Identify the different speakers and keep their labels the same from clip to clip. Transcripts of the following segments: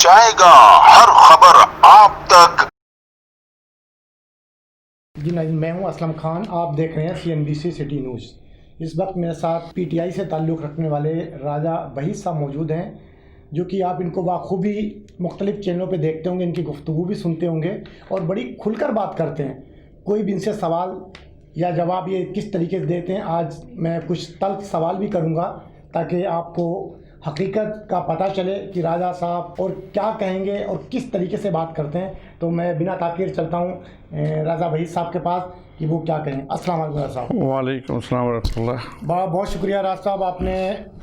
Speaker 1: पहुंचाएगा हर खबर आप तक।
Speaker 2: जी नहीं, मैं हूं असलम खान। आप देख रहे हैं CNBC सिटी न्यूज़। इस वक्त मेरे साथ PTI से ताल्लुक़ रखने वाले राजा वहीद साहब मौजूद हैं, जो कि आप इनको बाखूबी मुख्तलिफ़ चैनलों पे देखते होंगे, इनकी गुफ्तगू भी सुनते होंगे और बड़ी खुलकर बात करते हैं। कोई भी इनसे सवाल या जवाब ये किस तरीके से देते हैं, आज मैं कुछ तल्ख़ सवाल भी करूँगा ताकि आपको हकीकत का पता चले कि राजा साहब और क्या कहेंगे और किस तरीके से बात करते हैं। तो मैं बिना ताख़ीर चलता हूँ राजा वहीद साहब के पास कि वो क्या कहें। अस्सलाम वालेकुम राजा साहब।
Speaker 3: वालेकुम अस्सलाम व रहमतुल्लाह।
Speaker 2: बहुत शुक्रिया राजा साहब, आपने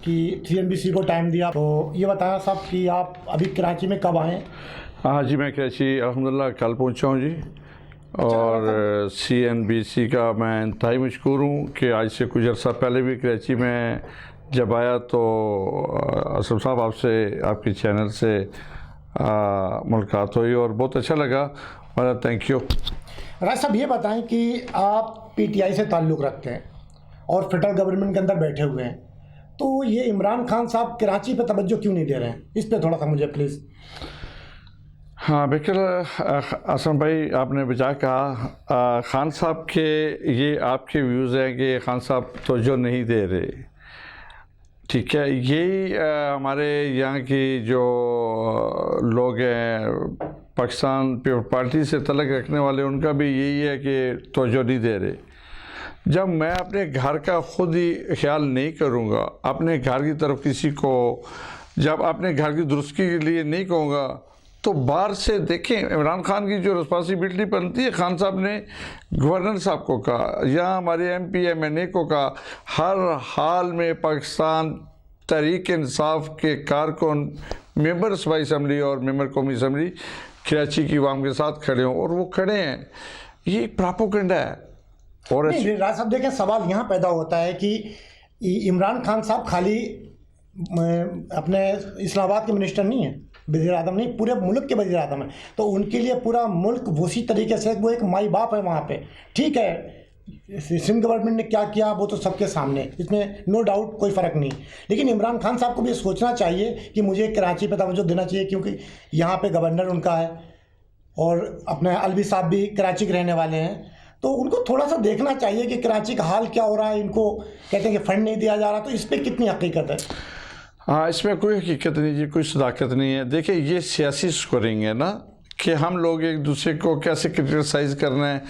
Speaker 2: कि CNBC को टाइम दिया। तो ये बताया साहब कि आप अभी कराची में कब आएँ?
Speaker 3: हाँ जी, मैं कराची अल्हम्दुलिल्लाह कल पहुँचा हूँ जी। और CNBC का मैं इंतहाई मशकूर हूँ कि आज से कुछ अर्सा पहले भी कराची में जब आया तो असलम साहब आपसे आपके चैनल से मुलाकात हुई और बहुत अच्छा लगा। और थैंक यू।
Speaker 2: राजा साहब ये बताएं कि आप PTI से ताल्लुक़ रखते हैं और फेडरल गवर्नमेंट के अंदर बैठे हुए हैं, तो ये इमरान खान साहब कराची पे तवज्जो क्यों नहीं दे रहे हैं? इस पे थोड़ा सा मुझे प्लीज़।
Speaker 3: हाँ बिल्कुल असलम भाई, आपने बचा कहा। खान साहब के ये आपके व्यूज़ हैं कि खान साहब तवज्जो नहीं दे रहे, ठीक है। यही हमारे यहाँ की जो लोग हैं पाकिस्तान पीपल पार्टी से तल्लुक़ रखने वाले, उनका भी यही है कि तवज्जो नहीं दे रहे। जब मैं अपने घर का ख़ुद ही ख्याल नहीं करूँगा, अपने घर की तरफ किसी को जब अपने घर की दुरुस्ती के लिए नहीं कहूँगा, तो बाहर से देखें इमरान खान की जो रिस्पॉन्सिबिलिटी बनती है। खान साहब ने गवर्नर साहब को कहा या हमारे MP MNA को कहा, हर हाल में पाकिस्तान तहरीक इंसाफ के कारकुन मेंबर सूबाई असम्बली और मेंबर कौमी असम्बली कराची की अवाम के साथ खड़े हों, और वो खड़े हैं। ये प्रोपेगेंडा है। और
Speaker 2: नहीं राज साहब देखें, सवाल यहाँ पैदा होता है कि इमरान खान साहब खाली अपने इस्लामाबाद के मिनिस्टर नहीं हैं, वज़ीर आज़म नहीं, पूरे मुल्क के वज़ीर आज़म हैं। तो उनके लिए पूरा मुल्क उसी तरीके से वो एक माई बाप है वहाँ पे। ठीक है, सिंध गवर्नमेंट ने क्या किया वो तो सबके सामने, इसमें नो डाउट, कोई फ़र्क नहीं। लेकिन इमरान खान साहब को भी सोचना चाहिए कि मुझे कराची पे तवज्जो देना चाहिए, क्योंकि यहाँ पे गवर्नर उनका है और अपने अलवी साहब भी कराची के रहने वाले हैं। तो उनको थोड़ा सा देखना चाहिए कि कराची का हाल क्या हो रहा है। इनको कहते हैं कि फ़ंड नहीं दिया जा रहा, तो इस पर कितनी हकीकत है?
Speaker 3: हाँ, इसमें कोई हकीकत नहीं जी, कोई सदाकत नहीं है। देखिए ये सियासी स्कोरिंग है ना, कि हम लोग एक दूसरे को कैसे क्रिटिसाइज़ करना है।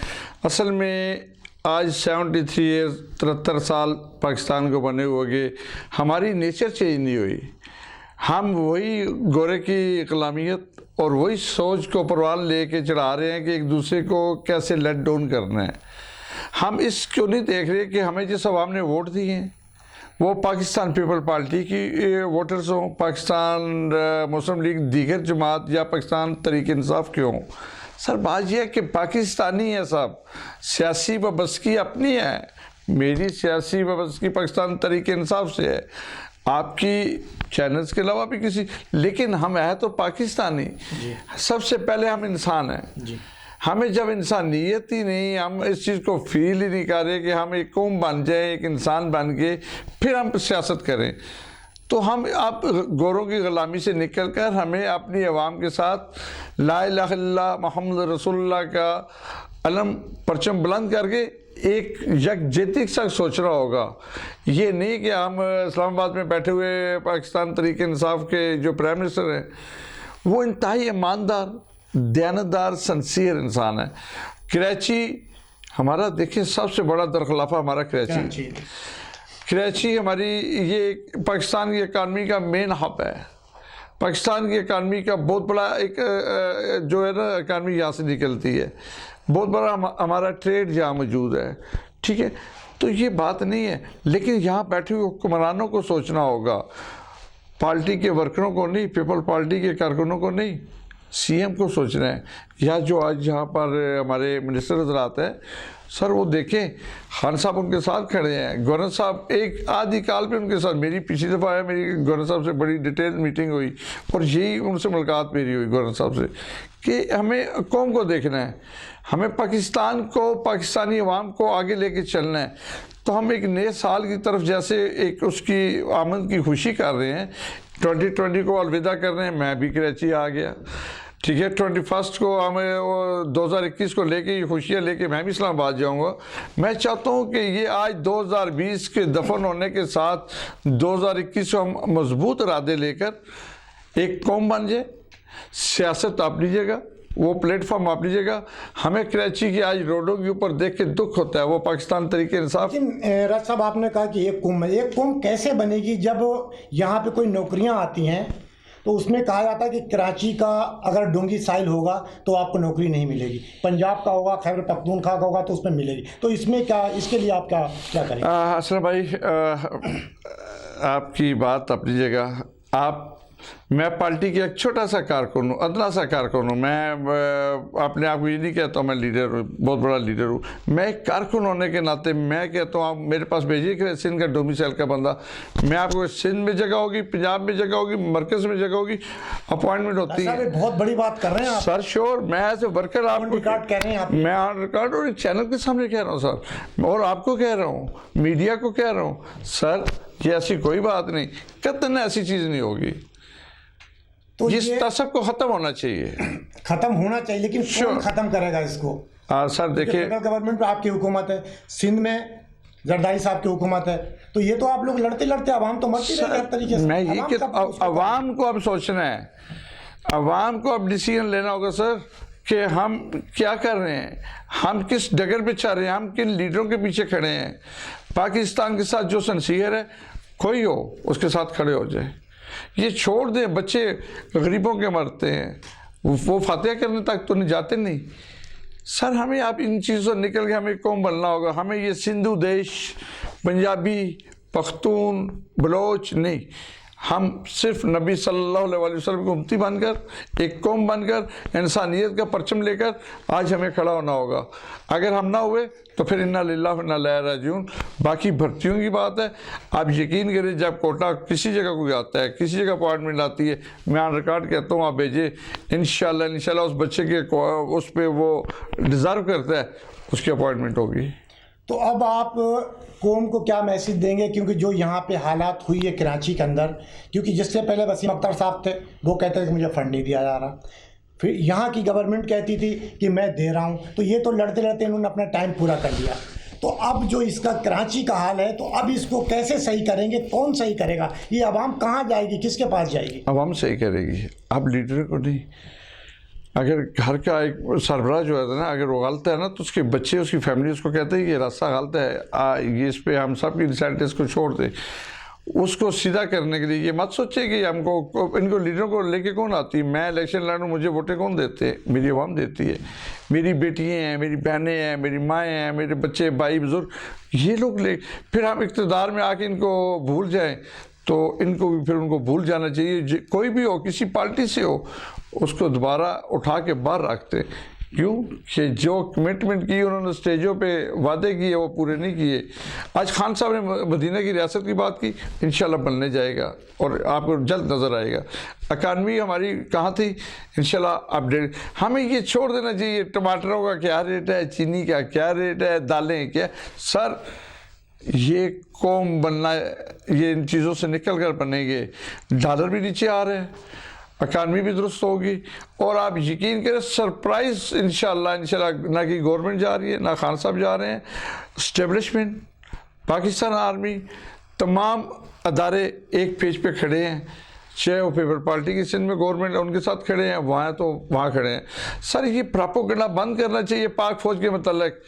Speaker 3: असल में आज 73 ईयर्स 73 साल पाकिस्तान को बने हुए, हमारी नेचर चेंज नहीं हुई। हम वही गोरे की गुलामियत और वही सोच को परवान लेके चढ़ा रहे हैं कि एक दूसरे को कैसे लेट डाउन करना है। हम इसको नहीं देख रहे कि हमें जिस अवाम ने वोट दिए हैं वो पाकिस्तान पीपल पार्टी की वोटर्स हों, पाकिस्तान मुस्लिम लीग दीगर जमात या पाकिस्तान तहरीक इंसाफ के हों। सर बात यह है कि पाकिस्तानी है साहब, सियासी वाबस्तगी अपनी है। मेरी सियासी वाबस्तगी पाकिस्तान तहरीक इंसाफ से है, आपकी चैनल्स के अलावा भी किसी, लेकिन हम है तो पाकिस्तानी। सबसे पहले हम इंसान हैं। हमें जब इंसानियत ही नहीं, हम इस चीज़ को फील ही नहीं कर रहे कि हम एक कौम बन जाए, एक इंसान बन के फिर हम सियासत करें, तो हम आप गोरों की ग़ुलामी से निकल कर हमें अपनी आवाम के साथ ला इलाहा इल्लल्लाह मोहम्मद रसूलुल्लाह का अलम परचम बुलंद करके एक यकजहती के साथ सोचना होगा। ये नहीं कि हम इस्लामाबाद में बैठे हुए पाकिस्तान तहरीक इंसाफ के जो प्राइम मिनिस्टर हैं वो इंतहाई ईमानदार, दयानतदार, सिंसियर इंसान है। कराची हमारा देखिए सबसे बड़ा दरखलाफा हमारा कराची हमारी ये पाकिस्तान की इकानमी का मेन हब है। पाकिस्तान की इकानमी का बहुत बड़ा एक जो है ना इकानमी यहाँ से निकलती है, बहुत बड़ा हमारा ट्रेड यहाँ मौजूद है। ठीक है, तो ये बात नहीं है, लेकिन यहाँ बैठे हुए हुक्मरानों को सोचना होगा, पार्टी के वर्करों को नहीं, पीपल पार्टी के कारकुनों को नहीं, CM को सोचना है। या जो आज यहाँ पर हमारे मिनिस्टर हजरात हैं सर, वो देखें खान साहब उनके साथ खड़े हैं, गवर्नर साहब एक आधी काल पे उनके साथ, मेरी पिछली दफ़ा है मेरी गवर्नर साहब से बड़ी डिटेल मीटिंग हुई और यही उनसे मुलाकात मेरी हुई गवर्नर साहब से कि हमें कौम को देखना है, हमें पाकिस्तान को, पाकिस्तानी अवाम को आगे लेके चलना है। तो हम एक नए साल की तरफ जैसे एक उसकी आमद की खुशी कर रहे हैं, 2020 को अलविदा कर रहे हैं, मैं भी कराची आ गया, ठीक है। 21 को हमें वो 2021 को लेके खुशियाँ लेके मैं भी इस्लामाबाद जाऊंगा। मैं चाहता हूँ कि ये आज 2020 के दफन होने के साथ 2021 को हम मजबूत इरादे लेकर एक कौम बन जाए। सियासत आप लीजिएगा, वो प्लेटफॉर्म आप लीजिएगा। हमें कराची की आज रोडों के ऊपर देख के दुख होता है, वो पाकिस्तान तरीके इंसाफ।
Speaker 2: लेकिन राज साहब, आपने कहा कि एक कौम है, एक कौम कैसे बनेगी जब यहाँ पे कोई नौकरियाँ आती हैं तो उसमें कहा जाता है कि कराची का अगर डोंगी साइल होगा तो आपको नौकरी नहीं मिलेगी, पंजाब का होगा, खैबर पख्तूनख्वा का होगा तो उसमें मिलेगी। तो इसमें क्या, इसके लिए आप क्या करेंगे?
Speaker 3: असलम भाई, आपकी बात अपनी जगह। मैं पार्टी की एक छोटा सा कारकुन हूँ, अदना सा कारकुन हूँ। मैं अपने आप को ये नहीं कहता हूँ मैं लीडर हूँ, बहुत बड़ा लीडर हूँ। मैं एक कारकुन होने के नाते मैं कहता हूँ आप मेरे पास भेजिए कि सिंध का डोमिसाइल का बंदा, मैं आपको सिंध में जगह होगी, पंजाब में जगह होगी, मरकज में जगह होगी, अपॉइंटमेंट होती है।
Speaker 2: बहुत बड़ी बात कर रहे हैं आप
Speaker 3: सर। श्योर, मैं एज ए वर्कर आपको
Speaker 2: रिकॉर्ड कह रहे हैं आप।
Speaker 3: मैं ऑन रिकॉर्ड और चैनल के सामने कह रहा हूँ सर, और आपको कह रहा हूँ, मीडिया को कह रहा हूँ सर, ये ऐसी कोई बात नहीं, कतई ऐसी चीज़ नहीं होगी।
Speaker 2: तो
Speaker 3: इस तसब को खत्म होना चाहिए,
Speaker 2: खत्म होना चाहिए, लेकिन कौन खत्म करेगा इसको?
Speaker 3: सर देखिए,
Speaker 2: सेंट्रल गवर्नमेंट आपकी हुकूमत है, सिंध में जरदारी साहब की हुकूमत है, तो ये तो आप लोग लड़ते लड़ते आवाम तो मरती रहेगी हर तरीके से।
Speaker 3: मैं ये कि आवाम को अब सोचना है, आवाम को अब डिसीजन लेना होगा सर कि हम क्या कर रहे हैं, हम किस डगर पे चल रहे हैं, हम किन लीडरों के पीछे खड़े हैं। पाकिस्तान के साथ जो सिंसियर है कोई हो उसके साथ खड़े हो जाए। ये छोड़ दें, बच्चे गरीबों के मरते हैं, वो फातिहा करने तक तो नहीं जाते नहीं सर। हमें आप इन चीज़ों से निकल के हमें कौम बनना होगा। हमें ये सिंधु देश, पंजाबी, पख्तून, बलोच नहीं, हम सिर्फ नबी सल्लल्लाहु अलैहि वसल्लम की उम्मती बनकर, एक कौम बनकर, इंसानियत का परचम लेकर आज हमें खड़ा होना होगा। अगर हम ना हुए तो फिर इन्ना लिल्लाह व इन्ना इलैहि राजिऊन। बाकी भर्तियों की बात है, आप यकीन करें जब कोटा किसी जगह कोई आता है, किसी जगह अपॉइंटमेंट आती है, मैं ऑन रिकॉर्ड कहता हूँ आप भेजे, इंशाल्लाह उस बच्चे के उस पर वो डिज़र्व करता है, उसकी अपॉइंटमेंट होगी।
Speaker 2: तो अब आप कौम को क्या मैसेज देंगे, क्योंकि जो यहाँ पे हालात हुई है कराची के अंदर, क्योंकि जिससे पहले वसीम अख्तर साहब थे वो कहते थे कि मुझे फंड नहीं दिया जा रहा, फिर यहाँ की गवर्नमेंट कहती थी कि मैं दे रहा हूँ, तो ये तो लड़ते लड़ते इन्होंने अपना टाइम पूरा कर लिया। तो अब जो इसका कराची का हाल है, तो अब इसको कैसे सही करेंगे, कौन सही करेगा? ये आवाम कहाँ जाएगी, किसके पास जाएगी?
Speaker 3: आवाम सही करेगी, अब लीडर को नहीं। अगर घर का एक सरबराह जो है ना, अगर वो गलत है ना, तो उसके बच्चे, उसकी फैमिली उसको कहते हैं कि ये रास्ता गलत है, ये इस पर हम सब की डिसाइडेस को छोड़ दें। उसको सीधा करने के लिए ये मत सोचे कि हमको इनको लीडरों को लेके कौन आती है, मैं इलेक्शन लड़ूँ मुझे वोटें कौन देते हैं, मेरी आवाम देती है। मेरी बेटियाँ हैं, मेरी बहनें हैं, मेरी माएँ हैं, मेरे बच्चे, भाई, बुजुर्ग, ये लोग ले फिर हम इक़्तिदार में आके इनको भूल जाएं, तो इनको भी फिर उनको भूल जाना चाहिए। कोई भी हो, किसी पार्टी से हो, उसको दोबारा उठा के बाहर रखते। क्यों कि जो कमिटमेंट की उन्होंने स्टेजों पे वादे किए वो पूरे नहीं किए। आज खान साहब ने मदीना की रियासत की बात की, इंशाल्लाह बनने जाएगा और आपको जल्द नज़र आएगा। इकानमी हमारी कहाँ थी, इंशाल्लाह अपडेट। हमें ये छोड़ देना चाहिए टमाटरों का क्या रेट है, चीनी का क्या रेट है, दालें क्या। सर ये कौम बनना, ये इन चीज़ों से निकल कर बनेंगे। डॉलर भी नीचे आ रहे हैं, इकानमी भी दुरुस्त होगी, और आप यकीन करें सरप्राइज़ इंशाल्लाह ना कि गवर्नमेंट जा रही है, ना खान साहब जा रहे हैं, इस्टेब्लिशमेंट, पाकिस्तान आर्मी, तमाम अदारे एक पेज पे खड़े हैं। चाहे वो पेपर पार्टी की सिंध में गवर्नमेंट उनके साथ खड़े हैं, वहाँ तो वहाँ खड़े हैं। सर ये प्रोपेगेंडा बंद करना चाहिए पाक फ़ौज के मतलब।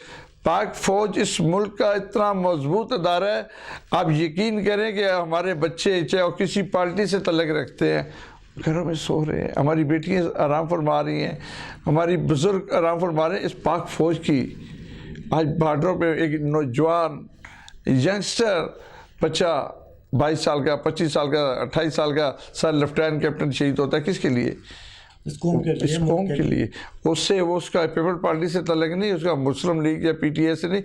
Speaker 3: पाक फ़ौज इस मुल्क का इतना मजबूत अदारा है, आप यकीन करें कि हमारे बच्चे चाहे वो किसी पार्टी से तल्लुक़ रखते हैं, घरों में सो रहे हैं, हमारी बेटियां आराम फरमा रही हैं, हमारी बुज़ुर्ग आराम फरमा रहे हैं इस पाक फ़ौज की। आज बॉर्डरों पे एक नौजवान यंगस्टर बच्चा 22 साल का, 25 साल का, 28 साल का सर लेफ्टिनेंट कैप्टन शहीद होता है, किसके लिए?
Speaker 2: इस कौम
Speaker 3: के लिए। उससे वो उसका पेपर पार्टी से तल्लुक़ नहीं, उसका मुस्लिम लीग या PTI से नहीं,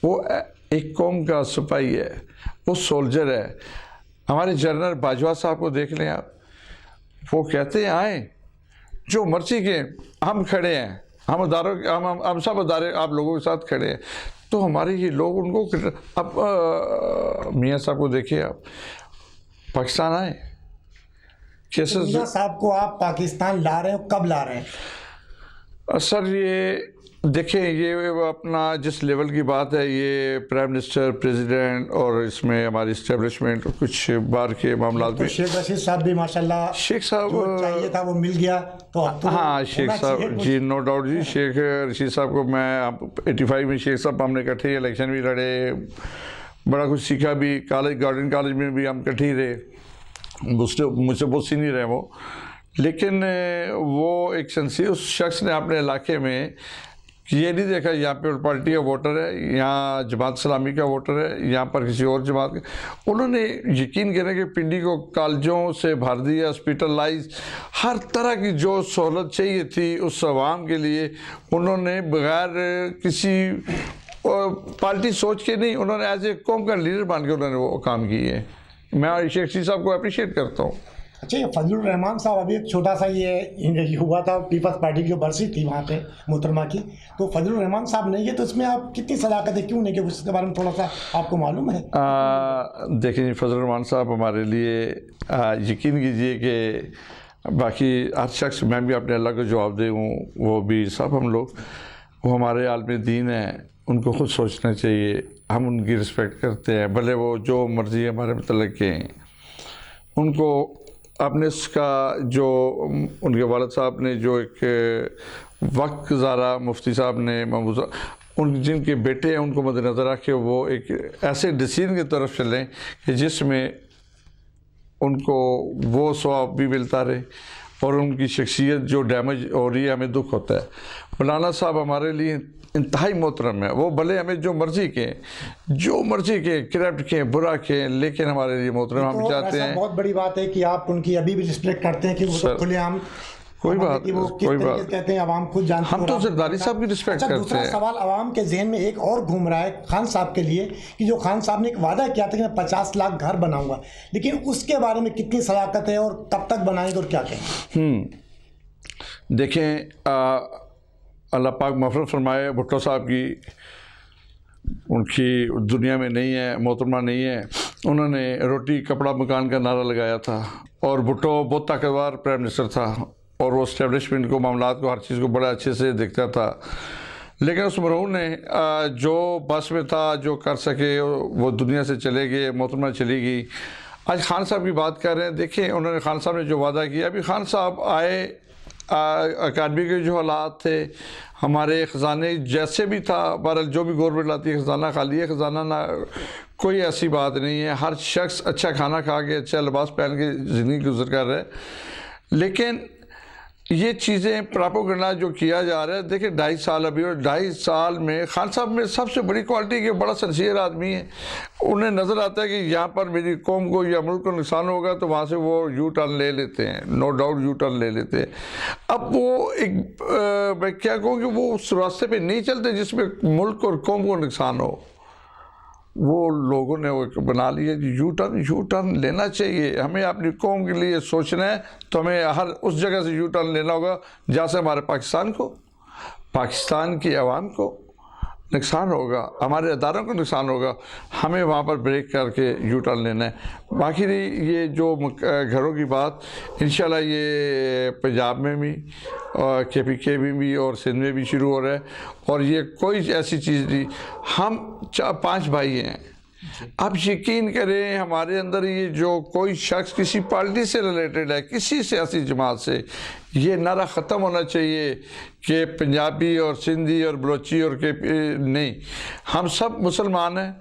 Speaker 3: वो एक कौम का सिपाही है, वो सोल्जर है। हमारे जनरल बाजवा साहब को देख लें आप, वो कहते हैं आए जो मर्जी के, हम खड़े हैं, हम सब अदारे आप लोगों के साथ खड़े हैं। तो हमारे ये लोग उनको अब मियाँ साहब को देखिए आप, पाकिस्तान आए, केसेस
Speaker 2: मियां साहब को आप पाकिस्तान ला रहे हो, कब ला रहे हैं?
Speaker 3: सर ये देखें, ये अपना जिस लेवल की बात है, ये प्राइम मिनिस्टर, प्रेसिडेंट और इसमें हमारी इस्टेब्लिशमेंट कुछ बार के मामला
Speaker 2: तो
Speaker 3: भी।
Speaker 2: शेख रशीद साहब भी माशाल्लाह
Speaker 3: शेख साहब
Speaker 2: जो चाहिए था वो मिल गया, तो अब तो
Speaker 3: हाँ, शेख
Speaker 2: होना चाहिए
Speaker 3: साहब
Speaker 2: कुछ।
Speaker 3: जी, नो डाउट जी। शेख रशीद साहब को मैं 85 में शेख साहब हमने इकट्ठे इलेक्शन भी लड़े, बड़ा कुछ सीखा भी। गार्डन कॉलेज में भी हम इकट्ठे ही रहे, मुझसे बहुत सीनियर है वो। लेकिन वो एक शख्सियत, उस शख्स ने अपने इलाके में ये नहीं देखा यहाँ पे पार्टी का वोटर है, यहाँ जमात इस्लामी का वोटर है, यहाँ पर किसी और जमात का। उन्होंने यकीन करें कि पिंडी को कॉलेजों से भर दिया, हॉस्पिटलाइज, हर तरह की जो सहूलत चाहिए थी उस आवाम के लिए उन्होंने बगैर किसी पार्टी सोच के नहीं, उन्होंने एज ए कौम का लीडर बन के उन्होंने वो काम किए। मैं शेख रशीद साहब को अप्रिशिएट करता हूँ।
Speaker 2: अच्छा, ये फजलुर रहमान साहब, अभी एक छोटा सा ये हुआ था, पीपल्स पार्टी की जो बरसी थी वहाँ पे मोहतरमा की, तो फजलुर रहमान साहब नहीं है, तो इसमें आप कितनी सदाकत है, क्यों नहीं कि उसके बारे में थोड़ा सा आपको मालूम है?
Speaker 3: देखिए, फजलुर रहमान साहब हमारे लिए यकीन कीजिए कि बाकी हर शख्स, मैं भी अपने अल्लाह को जवाब दे हूँ, वो भी सब हम लोग, वो हमारे आलम दीन है, उनको खुद सोचना चाहिए। हम उनकी रिस्पेक्ट करते हैं, भले वो जो मर्ज़ी हमारे मतलब के हैं। उनको आपने इसका जो उनके वालिद साहब ने जो एक वक्त गुजारा, मुफ्ती साहब ने, महमूद साहब, उन जिनके बेटे हैं, उनको मद्देनज़र रखे वो एक ऐसे डिसीजन की तरफ चलें कि जिसमें उनको वो सवाब भी मिलता रहे और उनकी शख्सियत जो डैमेज हो रही है, हमें दुख होता है। मौलाना साहब हमारे लिए इंतहाई मोहतरम है, वो भले हमें जो मर्जी के करप्ट के, बुरा के, लेकिन हमारे लिए मोहतरम। हम चाहते हैं,
Speaker 2: बहुत बड़ी बात है कि आप उनकी अभी भी रिस्पेक्ट करते हैं कि वो तो खुलेआम
Speaker 3: कोई बात
Speaker 2: कहते हैं, आवाम खुद जानते हैं।
Speaker 3: हम तो जरदारी साहब की रिस्पेक्ट करते हैं।
Speaker 2: दूसरा सवाल आवाम के जहन में एक और घूम रहा है खान साहब के लिए, कि जो खान साहब ने एक वादा किया था कि मैं 50 लाख घर बनाऊंगा, लेकिन उसके बारे में कितनी सदाकत है और कब तक बनाएंगे और क्या कहेंगे?
Speaker 3: देखें, अल्लाह पाक मग़फ़िरत फरमाए, भुट्टो साहब की, उनकी दुनिया में नहीं है, मोहतरमा नहीं है। उन्होंने रोटी कपड़ा मकान का नारा लगाया था, और भुट्टो बहुत ताकतवर प्राइम मिनिस्टर था, और वो इस्टेब्लिशमेंट को, मामलात को, हर चीज़ को बड़ा अच्छे से देखता था। लेकिन उस मरहूम ने जो बस में था, जो कर सके, वो दुनिया से चले गए, मोहतरमा चली गई। आज खान साहब की बात कर रहे हैं, देखें उन्होंने, खान साहब ने जो वादा किया, अभी खान साहब आए, अकादमी के जो हालात थे, हमारे ख़जाने जैसे भी था, बहरहाल जो भी गवर्नमेंट लाती है, ख़जाना खाली है, ख़जाना ना, कोई ऐसी बात नहीं है। हर शख्स अच्छा खाना खा के, अच्छा लिबास पहन के ज़िंदगी गुजर कर रहे हैं। लेकिन ये चीज़ें प्रोपेगेंडा जो किया जा रहा है, देखिए 2.5 साल अभी, और 2.5 साल में खान साहब में सबसे बड़ी क्वालिटी के बड़ा सिंसियर आदमी है। उन्हें नज़र आता है कि यहाँ पर मेरी कौम को या मुल्क को नुकसान होगा, तो वहाँ से वो यू टर्न ले लेते हैं, नो डाउट यू टर्न ले लेते हैं। अब वो एक मैं क्या कहूँ कि वो उस रास्ते पे नहीं चलते जिसमें मुल्क और कौम को नुकसान हो। वो लोगों ने वो बना लिया यू टर्न लेना चाहिए। हमें अपनी कौम के लिए सोचना है, तो हमें हर उस जगह से यू टर्न लेना होगा जहाँ से हमारे पाकिस्तान को, पाकिस्तान की आवाम को नुकसान होगा, हमारे अदारों को नुकसान होगा। हमें वहाँ पर ब्रेक करके यू टर्न लेना है। बाकी ये जो घरों की बात, इंशाल्लाह ये पंजाब में भी, KPK में भी और सिंध में भी शुरू हो रहा है, और ये कोई ऐसी चीज़ नहीं। हम 5 भाई हैं, आप यकीन करें हमारे अंदर ये जो कोई शख्स किसी पार्टी से रिलेटेड है, किसी सियासी जमात से, ये नारा ख़त्म होना चाहिए कि पंजाबी और सिंधी और बलोची और नहीं, हम सब मुसलमान हैं,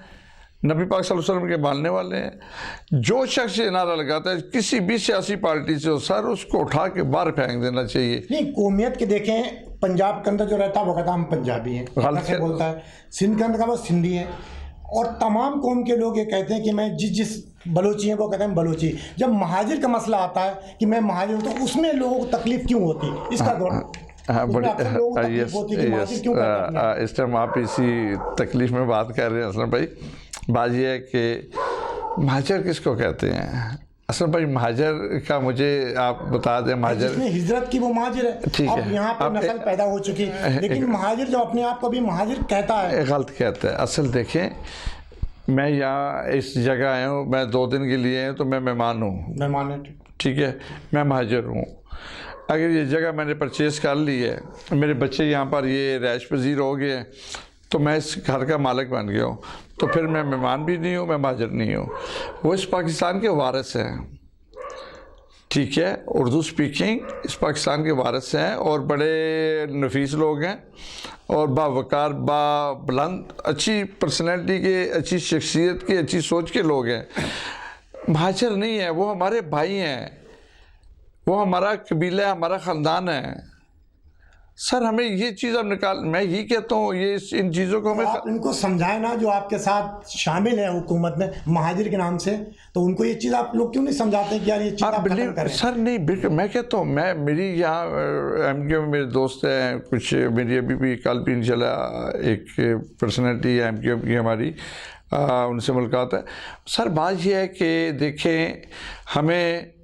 Speaker 3: नबी पाक सल्लल्लाहु अलैहि वसल्लम के मानने वाले हैं। जो शख्स ये नारा लगाता है किसी भी सियासी पार्टी से हो, सर उसको उठा के बाहर फेंक देना चाहिए।
Speaker 2: नहीं, कौमियत के देखें, पंजाब के अंदर जो रहता है वो कहता है हम पंजाबी हैं, ऐसे बोलता है। सिंध के अंदर का वो सिंधी है, और तमाम कौम के लोग ये कहते हैं कि मैं जिस बलोची हैं वो कहते हैं बलोची। जब महाजिर का मसला आता है कि मैं महाजिर हूँ, तो उसमें लोगों को तकलीफ क्यों होती? इसका
Speaker 3: इस टाइम आप इसी तकलीफ में बात कर रहे हैं असलम भाई। बात यह है कि महाजिर किसको कहते हैं? असलम भाई महाजिर का मुझे आप बता दें। महाजिर
Speaker 2: जिसने हिजरत की वो महाजिर है।
Speaker 3: ठीक है,
Speaker 2: अब यहाँ पर नस्ल पैदा हो चुकी है, लेकिन महाजिर जो अपने आप को भी महाजिर कहता है,
Speaker 3: गलत कहता है। असल देखें, मैं यहाँ इस जगह आया हूँ, मैं 2 दिन के लिए हूँ, तो मैं मेहमान हूँ।
Speaker 2: मेहमान है,
Speaker 3: ठीक है, मैं महाजर हूँ। अगर ये जगह मैंने परचेज़ कर ली है, मेरे बच्चे यहाँ पर ये रैश पजीर हो गए हैं, तो मैं इस घर का मालिक बन गया हूँ, तो फिर मैं मेहमान भी नहीं हूँ, मैं महाजर नहीं हूँ। वो इस पाकिस्तान के वारिस हैं, ठीक है, उर्दू स्पीकिंग इस पाकिस्तान के वारिस हैं और बड़े नफीस लोग हैं और बावकार बुलंद अच्छी पर्सनैलिटी के, अच्छी शख्सियत के, अच्छी सोच के लोग हैं। महाजर नहीं है, वो हमारे भाई हैं, वो हमारा कबीला है, हमारा ख़ानदान है। सर हमें ये चीज़ अब मैं यही कहता हूँ, ये इन चीज़ों को हमें
Speaker 2: आप इनको समझाएं ना, जो आपके साथ शामिल है हुकूमत में महाजिर के नाम से, तो उनको ये चीज़ आप लोग क्यों नहीं समझाते कि यार ये चीज़ आप खत्म करें?
Speaker 3: सर नहीं, बिल्कुल मैं कहता हूँ, मेरी यहाँ MK में मेरे दोस्त हैं कुछ, मेरी अभी भी कल भी इंशाल्लाह एक पर्सनैलिटी है MK की हमारी, उनसे मुलाकात है। सर बात ये है कि देखें, हमें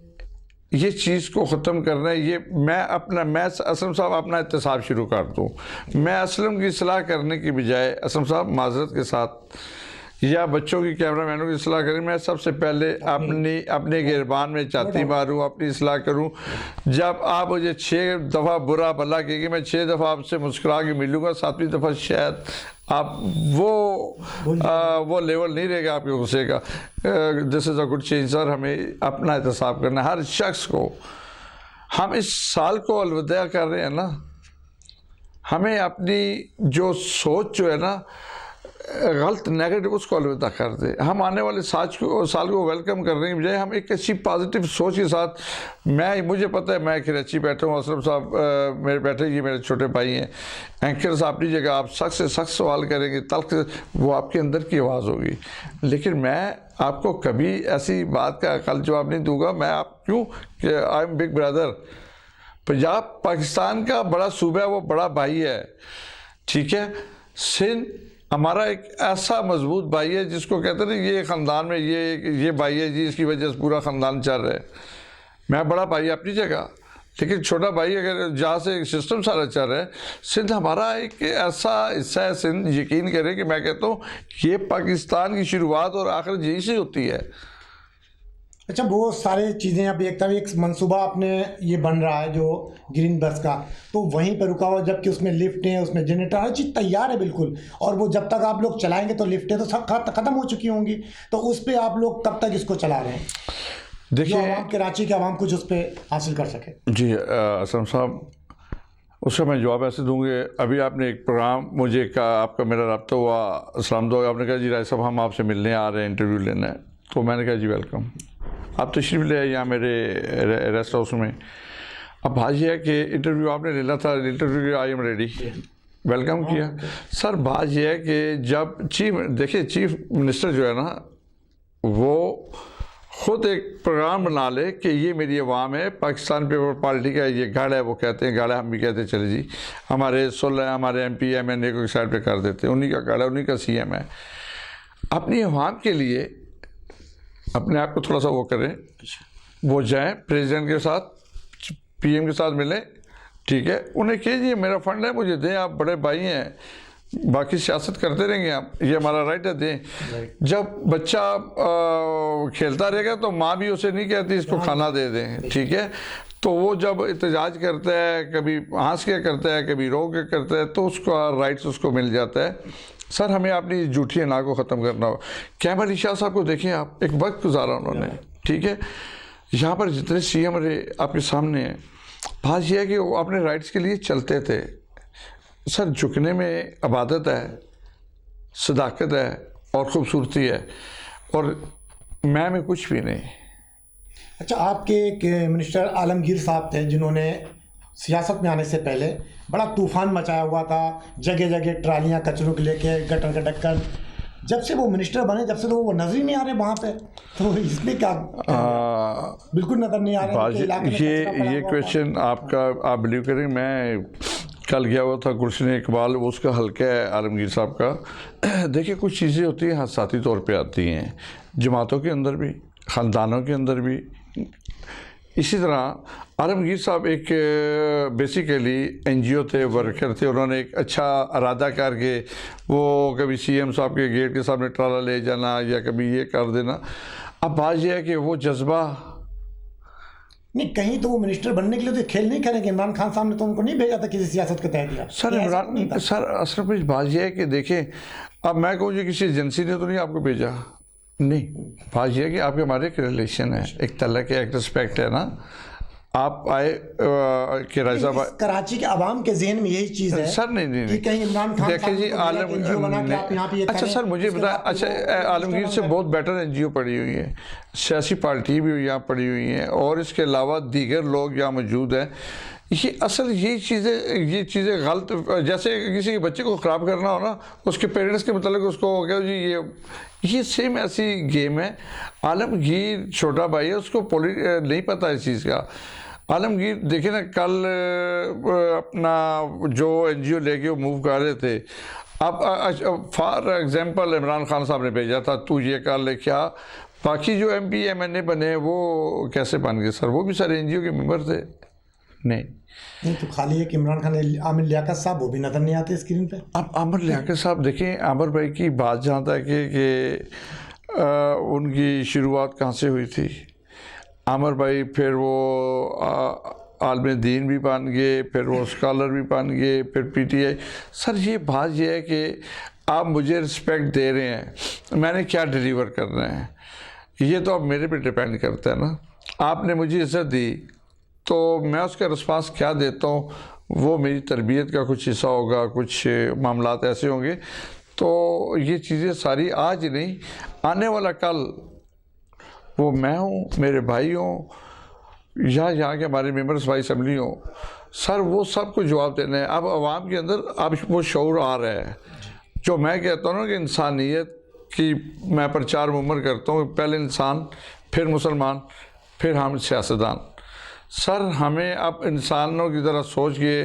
Speaker 3: ये चीज़ को ख़त्म करना है। ये मैं असलम साहब अपना एहतसाब शुरू कर दूँ, मैं असलम की सलाह करने की बजाय असलम साहब माजरत के साथ या बच्चों की, कैमरामैनों की सलाह करें, मैं सबसे पहले अपने गिरबान में छाती मारूँ, अपनी सलाह करूँ। जब आप मुझे 6 दफ़ा बुरा भला कहेंगे, मैं 6 दफ़ा आपसे मुस्कुरा के मिलूँगा, 7वीं दफ़ा शायद आप वो लेवल नहीं रहेगा आपके गुस्से का। This is a good change sir. हमें अपना एहतसाब करना है हर शख्स को। हम इस साल को अलविदा कर रहे हैं ना, हमें अपनी जो सोच जो है ना गलत नेगेटिव, उसको अलविदा कर दे। हम आने वाले साल को वेलकम करने की बजाय हम एक अच्छी पॉजिटिव सोच के साथ, मुझे पता है मैं कराची बैठा हूँ, असलम साहब मेरे बैठे, ये मेरे छोटे भाई हैं, एंकर साहब अपनी जगह, आप सख्त से सख्त सवाल करेंगे, तल्ख वो आपके अंदर की आवाज़ होगी, लेकिन मैं आपको कभी ऐसी बात का अकल जवाब नहीं दूंगा। मैं आप क्यों कि I am big brother. Punjab Pakistan का बड़ा सूबा है, वो बड़ा भाई है, ठीक है। सिंध हमारा एक ऐसा मजबूत भाई है जिसको कहते हैं ये ख़ानदान में ये भाई है जी, इसकी वजह से पूरा ख़ानदान चल रहा है। मैं बड़ा भाई अपनी जगह, लेकिन छोटा भाई अगर जहाँ से सिस्टम सारा चल रहा है, सिंध हमारा एक ऐसा हिस्सा है। सिंध यकीन करें कि मैं कहता हूँ ये पाकिस्तान की शुरुआत और आखिर यहीं से होती है।
Speaker 2: अच्छा, वो सारे चीज़ें अभी एक मंसूबा अपने ये बन रहा है जो ग्रीन बस का, तो वहीं पर रुका हुआ, जबकि उसमें लिफ्टें हैं, उसमें जनरेटर, हर चीज़ तैयार है बिल्कुल, और वो जब तक आप लोग चलाएंगे तो लिफ्टें तो सब ख़त्म हो चुकी होंगी, तो उस पर आप लोग कब तक इसको चला रहे हैं? देखिए कराची के आवाम कुछ उस पर हासिल कर सके। जी
Speaker 3: असलम साहब, उसका मैं जवाब ऐसे दूंगे। अभी आपने एक प्रोग्राम मुझे आपका मेरा रब्ता हुआ, अस्सलाम दो, आपने कहा जी राय साहब हम आपसे मिलने आ रहे हैं, इंटरव्यू लेना है, तो मैंने कहा जी वेलकम, आप तशरीफ़ ले आए यहाँ मेरे रेस्ट हाउस में। अब बात यह है कि इंटरव्यू आपने लेना था, interview I am ready, welcome किया। सर बात यह है कि जब चीफ मिनिस्टर जो है ना, वो ख़ुद एक प्रोग्राम बना ले कि ये मेरी आवाम है, पाकिस्तान पेपर पार्टी का ये गढ़ है, वो कहते हैं गढ़ है, हम भी कहते हैं चले जी, हमारे 16 हमारे MP MNA को एक साइड पे कर देते हैं, उन्हीं का गढ़ है, उन्हीं का CM है। अपनी आवाम के लिए अपने आप को थोड़ा सा वो करें, वो जाएं प्रेसिडेंट के साथ, PM के साथ मिलें, ठीक है, उन्हें कीजिए मेरा फंड है मुझे दें, आप बड़े भाई हैं, बाकी सियासत करते रहेंगे आप, ये हमारा राइट है, दें। जब बच्चा खेलता रहेगा तो माँ भी उसे नहीं कहती इसको खाना दे दें, ठीक है, तो वो जब एहतजाज करता है, कभी हंस के करता है, कभी रो के करता है, तो उसका राइट्स उसको मिल जाता है। सर हमें अपनी झूठी अना को ख़त्म करना हो। कैमर शाह साहब को देखें आप, एक वक्त गुजारा उन्होंने, ठीक है, यहाँ पर जितने CM रहे आपके सामने हैं, बात यह है कि वो अपने राइट्स के लिए चलते थे। सर झुकने में अबादत है, सदाकत है और ख़ूबसूरती है, और मैं में कुछ भी नहीं।
Speaker 2: अच्छा, आपके एक मिनिस्टर आलमगीर साहब थे जिन्होंने सियासत में आने से पहले बड़ा तूफ़ान मचाया हुआ था, जगह जगह ट्रालियाँ कचरों के लेके, गटर का ढक्कन, जब से वो मिनिस्टर बने जब से तो वो नजर ही नहीं आ रहे वहाँ पे, तो इसमें क्या बिल्कुल नजर नहीं आ रहे।
Speaker 3: ये क्वेश्चन आपका, आप बिलीव करें, मैं कल गया हुआ था गुलशन इकबाल, उसका हल्का है आलमगीर साहब का। देखिए कुछ चीज़ें होती हैं हादसाती तौर पे आती हैं, जमातों के अंदर भी, ख़ानदानों के अंदर भी। इसी तरह आलमगीर साहब एक बेसिकली NGO थे, वर्कर थे, उन्होंने एक अच्छा इरादा करके वो कभी CM साहब के गेट के सामने ट्राला ले जाना या कभी ये कर देना। अब बात यह है कि वो जज्बा
Speaker 2: नहीं, कहीं तो वो मिनिस्टर बनने के लिए तो खेल नहीं करेंगे। इमरान खान साहब ने तो उनको नहीं भेजा था किसी सियासत के तहत दिया।
Speaker 3: सर इमरान सर असल में बात यह है कि देखें, अब मैं कहूँ किसी एजेंसी ने तो नहीं आपको भेजा, नहीं, बात यह है कि आपके हमारे एक रिलेशन है, एक तलक है, एक रिस्पेक्ट है ना। आप आए कि राजा
Speaker 2: कराची के आवाम के जहन में यही चीज़ है
Speaker 3: सर। नहीं
Speaker 2: कि कहीं इमरान खान
Speaker 3: देखिए जी, अच्छा सर मुझे बता, अच्छा आलमगीर से बहुत बेटर NGO पड़ी हुई है, सियासी पार्टी भी यहाँ पड़ी हुई है, और इसके अलावा दीगर लोग यहाँ मौजूद हैं। ये असल ये चीज़ें गलत, जैसे किसी के बच्चे को ख़राब करना हो ना, उसके पेरेंट्स के मतलब उसको हो गया जी ये सेम ऐसी गेम है। आलमगीर छोटा भाई है, उसको नहीं पता इस चीज़ का। आलमगीर देखिए ना, कल अपना जो NGO लेके वो मूव कर रहे थे, अब फॉर एग्जांपल इमरान खान साहब ने भेजा था तू ये कर ले, क्या बाकी जो MP MNA बने वो कैसे बन गए सर? वो भी सारे NGO के मेंबर थे। नहीं
Speaker 2: तो खाली है कि इमरान खान, आमिर लियाकत साहब वो भी नज़र नहीं आते स्क्रीन पे।
Speaker 3: अब आमिर लियाकत साहब देखें, आमिर भाई की बात जहाँ तक है कि उनकी शुरुआत कहाँ से हुई थी। आमिर भाई फिर वो आलिम दीन भी बन गए, फिर वो स्कॉलर भी बन गए, फिर PTI। सर ये बात ये है कि आप मुझे रिस्पेक्ट दे रहे हैं, मैंने क्या डिलीवर करना है ये तो अब मेरे पे डिपेंड करता है ना। आपने मुझे इज्जत दी तो मैं उसका रिस्पांस क्या देता हूँ, वो मेरी तरबियत का कुछ हिस्सा होगा, कुछ मामलात ऐसे होंगे। तो ये चीज़ें सारी आज नहीं, आने वाला कल वो मैं हूँ, मेरे भाई हों या यहाँ के हमारे मेंबर्स भाई असम्बली हों, सर वो सब को जवाब देना है। अब आवाम के अंदर अब वो शऊर आ रहा है। जो मैं कहता हूँ ना कि इंसानियत की मैं प्रचार मुमर करता हूँ, पहले इंसान, फिर मुसलमान, फिर हम सियासतदान। सर हमें अब इंसानों की तरह सोच के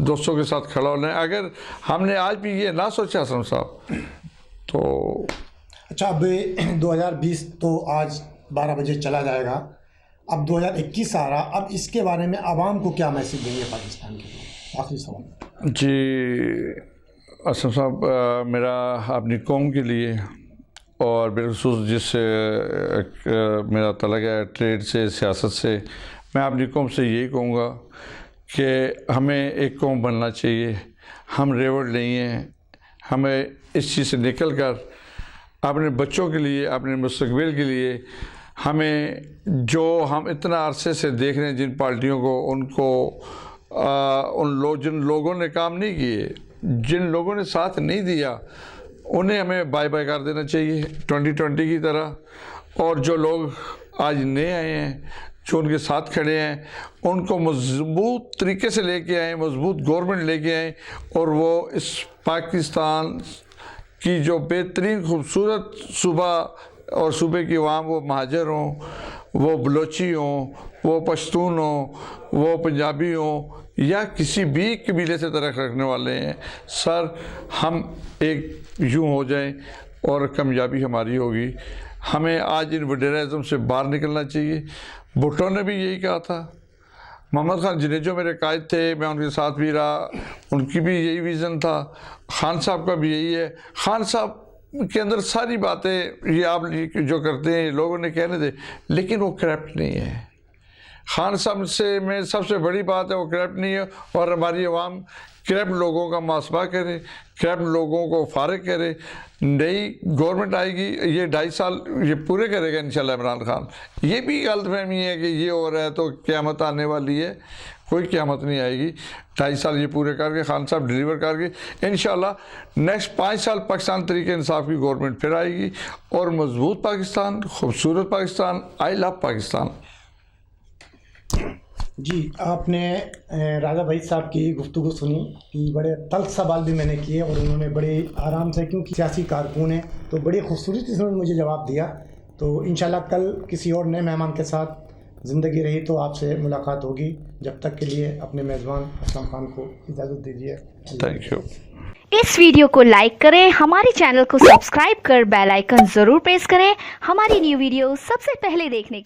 Speaker 3: दोस्तों के साथ खड़ा होना है। अगर हमने आज भी ये ना सोचा असलम साहब तो
Speaker 2: अच्छा, अब 2020 तो आज 12 बजे चला जाएगा, अब 2021 आ रहा, अब इसके बारे में आवाम को क्या मैसेज देंगे पाकिस्तान के लिए? आखिरी सवाल
Speaker 3: जी असलम साहब, मेरा अपनी कौम के लिए और बिलखुसूस जिससे मेरा तलक है ट्रेड से, सियासत से, मैं अपनी कौम से यही कहूँगा कि हमें एक कौम बनना चाहिए। हम रेवड़ नहीं हैं, हमें इस चीज़ से निकल कर अपने बच्चों के लिए, अपने मुस्तकबिल के लिए, हमें जो हम इतना अरसे से देख रहे हैं जिन पार्टियों को, उनको जिन लोगों ने काम नहीं किए, जिन लोगों ने साथ नहीं दिया, उन्हें हमें बाय बाय कर देना चाहिए 2020 की तरह। और जो लोग आज नए आए हैं, जो उनके साथ खड़े हैं, उनको मजबूत तरीके से लेके आए, मजबूत गवर्नमेंट लेके आए, और वो इस पाकिस्तान की जो बेहतरीन खूबसूरत सूबा और सूबे की अवाम, वो महाजर हों, वो बलोची हों, वो पश्तून हों, वो पंजाबी हों, या किसी भी कबीले से तरह रखने वाले हैं, सर हम एक यूँ हो जाएं और कामयाबी हमारी होगी। हमें आज इन वडेरिज्म से बाहर निकलना चाहिए। भुट्टो ने भी यही कहा था, मोहम्मद खान जिन्हें जो मेरे कायद थे, मैं उनके साथ भी रहा, उनकी भी यही विज़न था। खान साहब का भी यही है। खान साहब के अंदर सारी बातें ये आप जो करते हैं लोगों ने कहने दे, लेकिन वो करप्ट नहीं है। खान साहब से में सबसे बड़ी बात है वो करप्ट नहीं है, और हमारी आवाम करप्ट लोगों का मुहासबा करे, करप्ट लोगों को फारिग करे। नई गवर्नमेंट आएगी, ये 2.5 साल ये पूरे करेगा इंशाल्लाह इमरान खान। ये भी गलतफहमी है कि ये हो रहा है तो क़यामत आने वाली है, कोई क़यामत नहीं आएगी। 2.5 साल ये पूरे करके खान साहब डिलीवर करके इंशाल्लाह नेक्स्ट 5 साल पाकिस्तान तरीके इंसाफ की गवर्नमेंट फिर आएगी, और मजबूत पाकिस्तान, खूबसूरत पाकिस्तान। I love Pakistan.
Speaker 2: जी, आपने राजा भाई साहब की गुफ्तगू सुनी कि बड़े तल्ख सवाल भी मैंने किए, और उन्होंने बड़े आराम से, क्योंकि सियासी कारकुन हैं तो बड़ी खूबसूरती से उन्होंने मुझे जवाब दिया। तो इंशाल्लाह कल किसी और नए मेहमान के साथ ज़िंदगी रही तो आपसे मुलाकात होगी। जब तक के लिए अपने मेज़बान असलम खान को इजाज़त दीजिए।
Speaker 3: Thank you.
Speaker 4: इस वीडियो को लाइक करें, हमारे चैनल को सब्सक्राइब कर बेल आइकन ज़रूर प्रेस करें हमारी न्यू वीडियो सबसे पहले देखने के लिए।